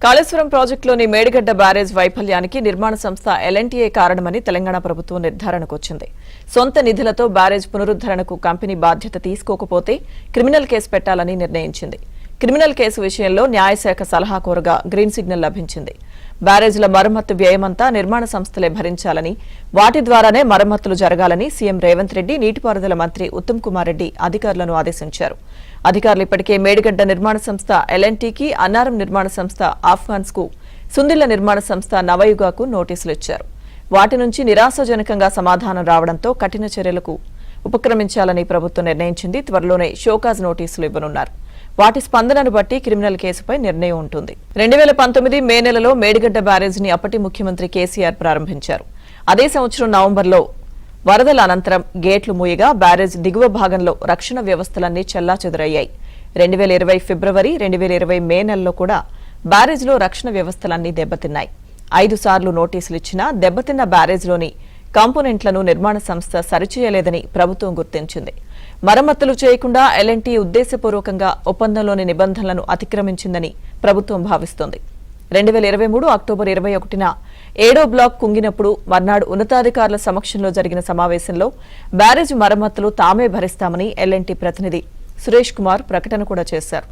Kaleshwaram ప్రాజెక్టులోని Medigadda barrage వైఫల్యానికి నిర్మాణ సంస్థ ఎల్ఎన్టీఏ కారణమని తెలంగాణ ప్రభుత్వం నిర్ధారణకు వచ్చింది. సొంత నిధులతో బ్యారేజ్ పునరుద్ధరణకు కంపెనీ బాధ్యత తీసుకోకపోతే క్రిమినల్ కేసు పెట్టాలని నిర్ణయించింది. క్రిమినల్ కేసు విషయంలో న్యాయశాఖ సలహా కోరగా గ్రీన్ సిగ్నల్ లభించింది. బ్యారేజ్ల మరమ్మతు వ్యయమంతా నిర్మాణ సంస్థలే భరించాలని, వాటి ద్వారానే మరమ్మతులు జరగాలని సీఎం రేవంత్ రెడ్డి, నీటిపారుదల మంత్రి ఉత్తమ్ కుమార్ రెడ్డి అధికారులను ఆదేశించారు. అధికారులు ఇప్పటికే మేడిగడ్డ నిర్మాణ సంస్థ ఎల్ఎన్టీకి, అన్నారం నిర్మాణ సంస్థ ఆఫ్ఘాన్స్ కు, సుందిళ్ల నిర్మాణ సంస్థ నవయుగకు నోటీసులు ఇచ్చారు. వాటి నుంచి నిరాశాజనకంగా సమాధానం రావడంతో కఠిన చర్యలకు ఉపక్రమించాలని ప్రభుత్వం నిర్ణయించింది. త్వరలోనే షోకాజ్ నోటీసులు ఇవ్వనున్నారు. వాటి స్పందనను బట్టి క్రిమినల్ కేసుపై నిర్ణయం ఉంటుంది. 2019 మే నెలలో మేడిగడ్డ బ్యారేజ్ని అప్పటి ముఖ్యమంత్రి కేసీఆర్ ప్రారంభించారు. అదే సంవత్సరం నవంబర్లో వరదల అనంతరం గేట్లు మూయగా బ్యారేజ్ దిగువ భాగంలో రక్షణ వ్యవస్థలన్నీ చెల్లాచెదురయ్యాయి. 2020 ఫిబ్రవరి, 2020 మే నెలలో కూడా బ్యారేజ్లో రక్షణ వ్యవస్థలన్నీ దెబ్బతిన్నాయి. 5 సార్లు నోటీసులు ఇచ్చినా దెబ్బతిన్న బ్యారేజ్లోని కాంపోనెంట్లను నిర్మాణ సంస్థ సరిచేయలేదని ప్రభుత్వం గుర్తించింది. మరమ్మతులు చేయకుండా ఎల్ఎన్టీ ఉద్దేశపూర్వకంగా ఒప్పందంలోని నిబంధనలను అతిక్రమించిందని ప్రభుత్వం భావిస్తోంది. 2023 అక్టోబర్ 21న 7వ బ్లాక్ కుంగినప్పుడు మర్నాడు ఉన్నతాధికారుల సమక్షంలో జరిగిన సమావేశంలో బ్యారేజ్ మరమ్మతులు తామే భరిస్తామని ఎల్ఎన్టీ ప్రతినిధి సురేష్ కుమార్ ప్రకటన కూడా చేశారు.